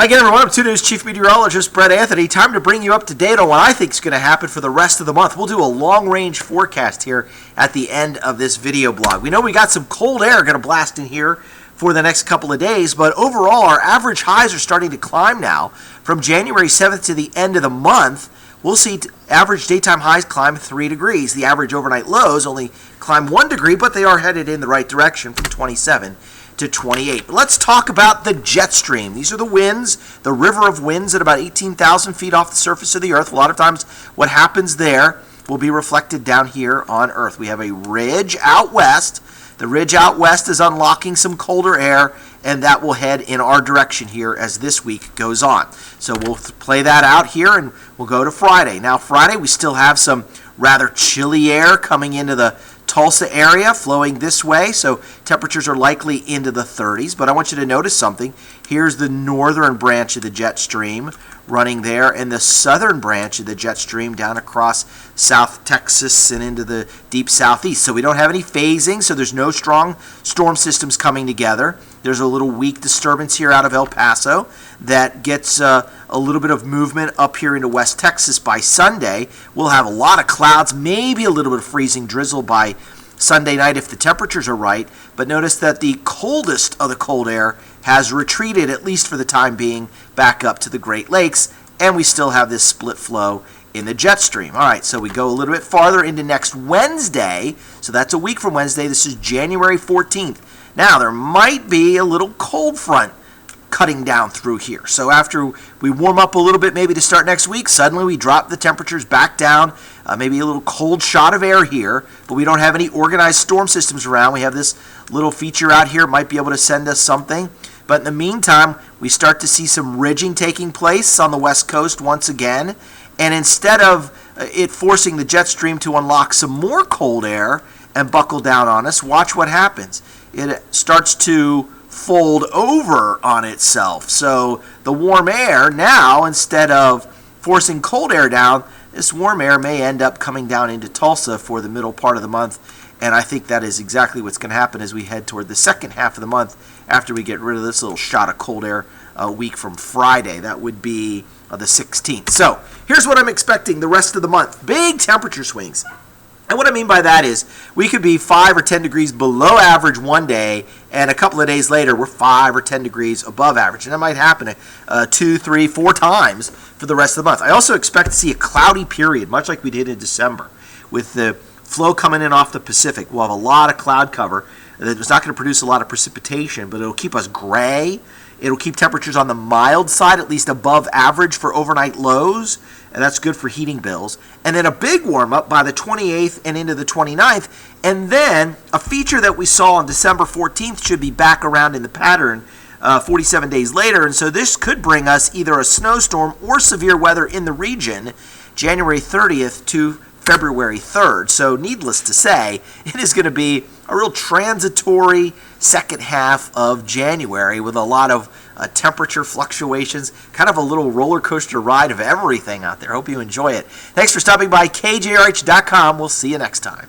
Hi again, everyone. I'm 2 News Chief Meteorologist Brett Anthony. Time to bring you up to date on what I think is going to happen for the rest of the month. We'll do a long-range forecast here at the end of this video blog. We know we got some cold air going to blast in here for the next couple of days, but overall, our average highs are starting to climb now. From January 7th to the end of the month, we'll see average daytime highs climb 3 degrees. The average overnight lows only climb 1 degree, but they are headed in the right direction from 27 to 28. But let's talk about the jet stream. These are the winds, the river of winds at about 18,000 feet off the surface of the Earth. A lot of times what happens there will be reflected down here on Earth. We have a ridge out west. The ridge out west is unlocking some colder air, and that will head in our direction here as this week goes on. So we'll play that out here, and we'll go to Friday. Now, Friday, we still have some rather chilly air coming into the Tulsa area, flowing this way, so temperatures are likely into the 30s. But I want you to notice something. Here's the northern branch of the jet stream running there, and the southern branch of the jet stream down across South Texas and into the deep southeast. So we don't have any phasing, so there's no strong storm systems coming together. There's a little weak disturbance here out of El Paso that gets a little bit of movement up here into West Texas by Sunday. We'll have a lot of clouds, maybe a little bit of freezing drizzle by Sunday night if the temperatures are right. But notice that the coldest of the cold air has retreated, at least for the time being, back up to the Great Lakes, and we still have this split flow in the jet stream. All right, so we go a little bit farther into next Wednesday. So that's a week from Wednesday. This is January 14th. Now, there might be a little cold front cutting down through here. So after we warm up a little bit, maybe to start next week, suddenly we drop the temperatures back down, maybe a little cold shot of air here, but we don't have any organized storm systems around. We have this little feature out here, might be able to send us something. But in the meantime, we start to see some ridging taking place on the west coast once again. And instead of it forcing the jet stream to unlock some more cold air and buckle down on us, watch what happens. It starts to fold over on itself. So the warm air now, instead of forcing cold air down, this warm air may end up coming down into Tulsa for the middle part of the month. And I think that is exactly what's going to happen as we head toward the second half of the month after we get rid of this little shot of cold air a week from Friday. That would be the 16th. So here's what I'm expecting the rest of the month. Big temperature swings. And what I mean by that is we could be 5 or 10 degrees below average one day, and a couple of days later we're 5 or 10 degrees above average. And that might happen 2, 3, 4 times for the rest of the month. I also expect to see a cloudy period, much like we did in December. With the flow coming in off the Pacific, we'll have a lot of cloud cover. It's not going to produce a lot of precipitation, but it'll keep us gray. It'll keep temperatures on the mild side, at least above average for overnight lows, and that's good for heating bills. And then a big warm-up by the 28th and into the 29th, and then a feature that we saw on December 14th should be back around in the pattern 47 days later, and so this could bring us either a snowstorm or severe weather in the region January 30th to February 3rd. So needless to say, it is going to be a real transitory second half of January with a lot of temperature fluctuations, kind of a little roller coaster ride of everything out there. Hope you enjoy it. Thanks for stopping by KJRH.com. We'll see you next time.